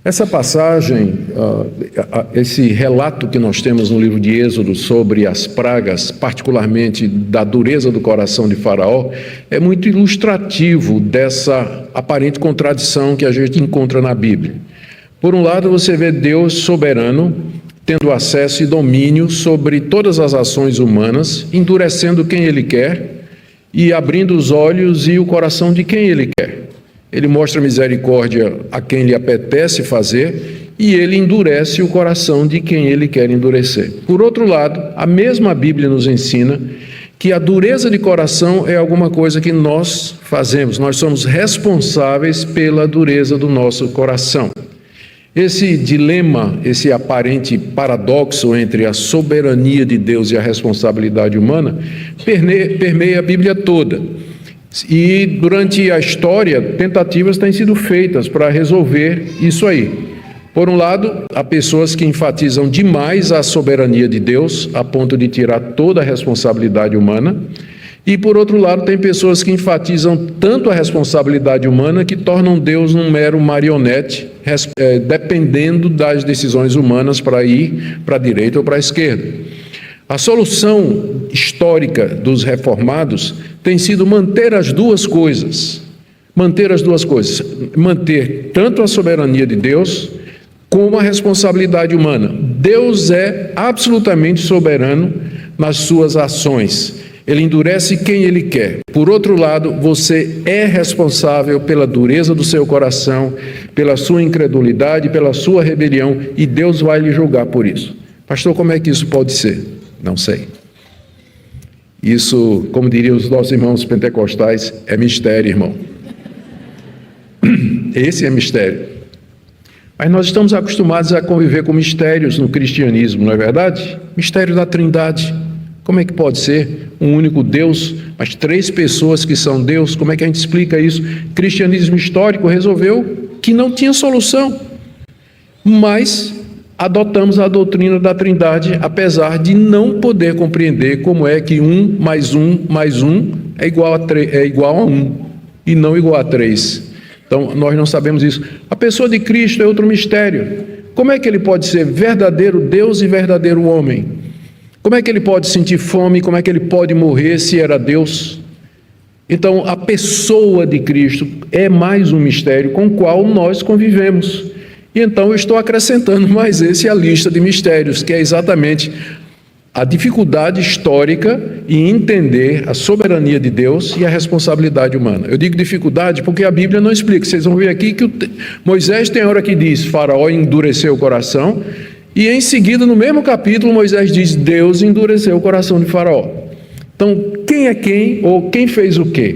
Essa passagem, esse relato que nós temos no livro de Êxodo sobre as pragas, particularmente da dureza do coração de Faraó, é muito ilustrativo dessa aparente contradição que a gente encontra na Bíblia. Por um lado, você vê Deus soberano, tendo acesso e domínio sobre todas as ações humanas, endurecendo quem Ele quer e abrindo os olhos e o coração de quem Ele quer. Ele mostra misericórdia a quem lhe apetece fazer e ele endurece o coração de quem ele quer endurecer. Por outro lado, a mesma Bíblia nos ensina que a dureza de coração é alguma coisa que nós fazemos. Nós somos responsáveis pela dureza do nosso coração. Esse dilema, esse aparente paradoxo entre a soberania de Deus e a responsabilidade humana permeia a Bíblia toda. E durante a história, tentativas têm sido feitas para resolver isso aí. Por um lado, há pessoas que enfatizam demais a soberania de Deus, a ponto de tirar toda a responsabilidade humana. E por outro lado, tem pessoas que enfatizam tanto a responsabilidade humana que tornam Deus um mero marionete, dependendo das decisões humanas para ir para a direita ou para a esquerda. A solução histórica dos reformados tem sido manter as duas coisas. Manter tanto a soberania de Deus como a responsabilidade humana. Deus é absolutamente soberano nas suas ações. Ele endurece quem Ele quer. Por outro lado, você é responsável pela dureza do seu coração, pela sua incredulidade, pela sua rebelião, e Deus vai lhe julgar por isso. Pastor, como é que isso pode ser? Não sei. Isso, como diriam os nossos irmãos pentecostais, é mistério, irmão. Esse é mistério. Mas nós estamos acostumados a conviver com mistérios no cristianismo, não é verdade? Mistério da Trindade. Como é que pode ser um único Deus, mas três pessoas que são Deus? Como é que a gente explica isso? O cristianismo histórico resolveu que não tinha solução. Mas adotamos a doutrina da Trindade, apesar de não poder compreender como é que 1 mais 1 mais 1 é igual a 1 e não igual a 3. Então, nós não sabemos isso. A pessoa de Cristo é outro mistério. Como é que ele pode ser verdadeiro Deus e verdadeiro homem? Como é que ele pode sentir fome? Como é que ele pode morrer se era Deus? Então, a pessoa de Cristo é mais um mistério com o qual nós convivemos. E então eu estou acrescentando mais esse à lista de mistérios, que é exatamente a dificuldade histórica em entender a soberania de Deus e a responsabilidade humana. Eu digo dificuldade porque a Bíblia não explica. Vocês vão ver aqui que Moisés tem hora que diz Faraó endureceu o coração, e em seguida, no mesmo capítulo, Moisés diz Deus endureceu o coração de Faraó. Então, quem é quem ou quem fez o quê?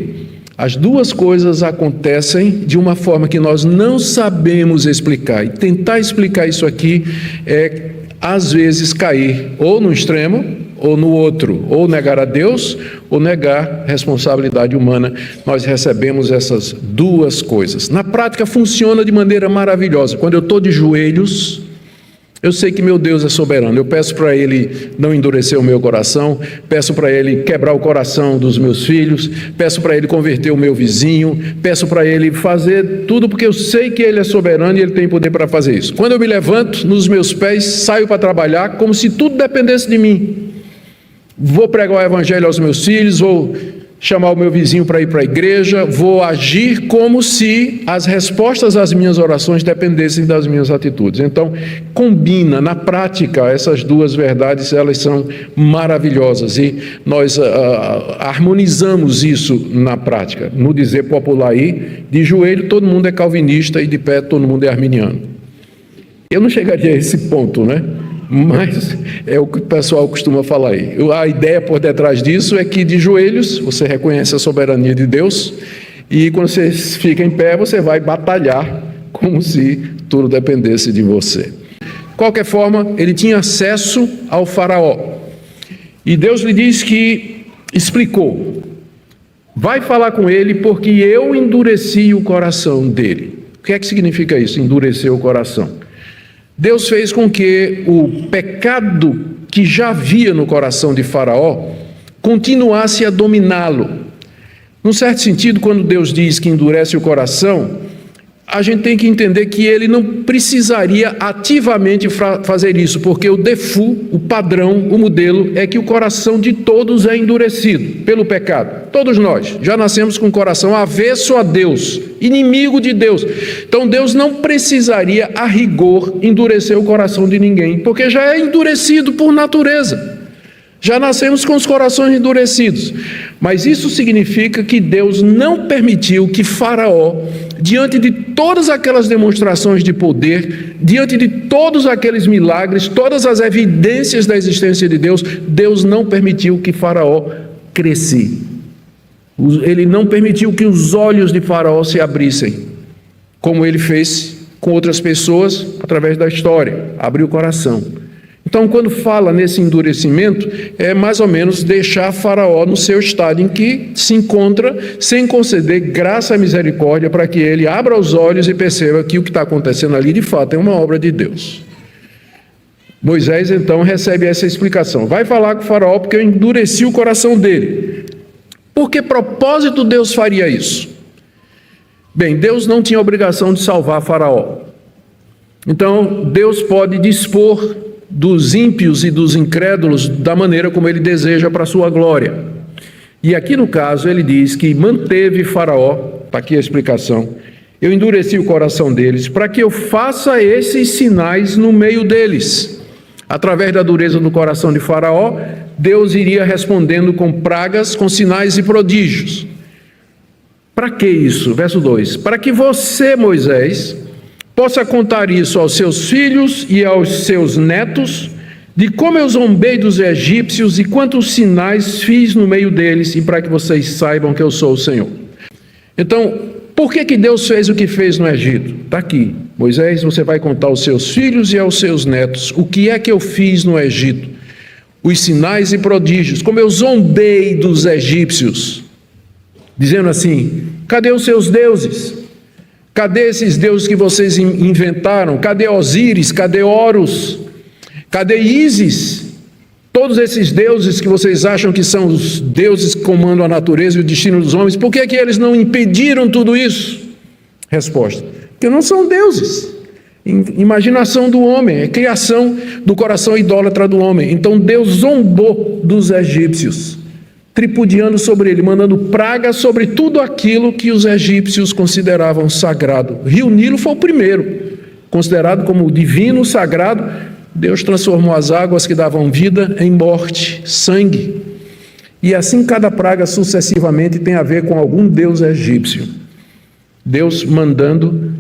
As duas coisas acontecem de uma forma que nós não sabemos explicar. E tentar explicar isso aqui é, às vezes, cair ou no extremo ou no outro. Ou negar a Deus ou negar a responsabilidade humana. Nós recebemos essas duas coisas. Na prática, funciona de maneira maravilhosa. Quando eu estou de joelhos, eu sei que meu Deus é soberano. Eu peço para Ele não endurecer o meu coração, peço para Ele quebrar o coração dos meus filhos, peço para Ele converter o meu vizinho, peço para Ele fazer tudo, porque eu sei que Ele é soberano e Ele tem poder para fazer isso. Quando eu me levanto nos meus pés, saio para trabalhar como se tudo dependesse de mim. Vou pregar o Evangelho aos meus filhos, vou chamar o meu vizinho para ir para a igreja, vou agir como se as respostas às minhas orações dependessem das minhas atitudes. Então, combina, na prática, essas duas verdades, elas são maravilhosas e nós harmonizamos isso na prática. No dizer popular aí, de joelho todo mundo é calvinista e de pé todo mundo é arminiano. Eu não chegaria a esse ponto, né? Mas é o que o pessoal costuma falar aí. A ideia por detrás disso é que de joelhos você reconhece a soberania de Deus e quando você fica em pé você vai batalhar como se tudo dependesse de você. De qualquer forma, ele tinha acesso ao faraó e Deus lhe diz que explicou: vai falar com ele porque eu endureci o coração dele. O que é que significa isso, endurecer o coração? Deus fez com que o pecado que já havia no coração de Faraó continuasse a dominá-lo. Num certo sentido, quando Deus diz que endurece o coração, a gente tem que entender que ele não precisaria ativamente fazer isso, porque o default, o padrão, o modelo é que o coração de todos é endurecido pelo pecado. Todos nós já nascemos com o coração avesso a Deus, inimigo de Deus. Então Deus não precisaria, a rigor, endurecer o coração de ninguém, porque já é endurecido por natureza. Já nascemos com os corações endurecidos. Mas isso significa que Deus não permitiu que Faraó, diante de todas aquelas demonstrações de poder, diante de todos aqueles milagres, todas as evidências da existência de Deus, Deus não permitiu que Faraó crescesse. Ele não permitiu que os olhos de Faraó se abrissem, como ele fez com outras pessoas através da história, abriu o coração. Então, quando fala nesse endurecimento, é mais ou menos deixar Faraó no seu estado em que se encontra, sem conceder graça e misericórdia para que ele abra os olhos e perceba que o que está acontecendo ali, de fato, é uma obra de Deus. Moisés, então, recebe essa explicação. Vai falar com Faraó porque eu endureci o coração dele. Por que propósito Deus faria isso? Bem, Deus não tinha obrigação de salvar Faraó. Então, Deus pode dispor dos ímpios e dos incrédulos da maneira como ele deseja para a sua glória. E aqui no caso ele diz que manteve Faraó, está aqui a explicação, eu endureci o coração deles para que eu faça esses sinais no meio deles. Através da dureza do coração de Faraó, Deus iria respondendo com pragas, com sinais e prodígios. Para que isso? Verso 2, para que você, Moisés, possa contar isso aos seus filhos e aos seus netos, de como eu zombei dos egípcios e quantos sinais fiz no meio deles, e para que vocês saibam que eu sou o Senhor. Então, por que Deus fez o que fez no Egito? Está aqui. Moisés, você vai contar aos seus filhos e aos seus netos o que é que eu fiz no Egito. Os sinais e prodígios, como eu zombei dos egípcios, dizendo assim, cadê os seus deuses? Cadê esses deuses que vocês inventaram? Cadê Osíris? Cadê Horus? Cadê Ísis? Todos esses deuses que vocês acham que são os deuses que comandam a natureza e o destino dos homens, por que eles não impediram tudo isso? Resposta, porque não são deuses. Imaginação do homem, é criação do coração idólatra do homem. Então Deus zombou dos egípcios, tripudiando sobre ele, mandando praga sobre tudo aquilo que os egípcios consideravam sagrado. O rio Nilo foi o primeiro, considerado como divino, sagrado. Deus transformou as águas que davam vida em morte, sangue. E assim cada praga sucessivamente tem a ver com algum deus egípcio. Deus mandando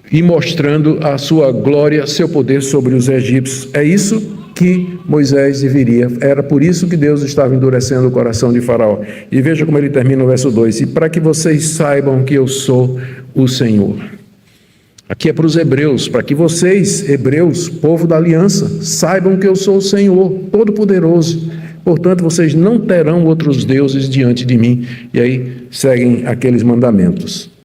e mostrando a sua glória, seu poder sobre os egípcios. É isso que Moisés deveria, era por isso que Deus estava endurecendo o coração de Faraó. E veja como ele termina o verso 2, e para que vocês saibam que eu sou o Senhor. Aqui é para os hebreus, para que vocês, hebreus, povo da aliança, saibam que eu sou o Senhor, Todo-Poderoso. Portanto, vocês não terão outros deuses diante de mim. E aí seguem aqueles mandamentos.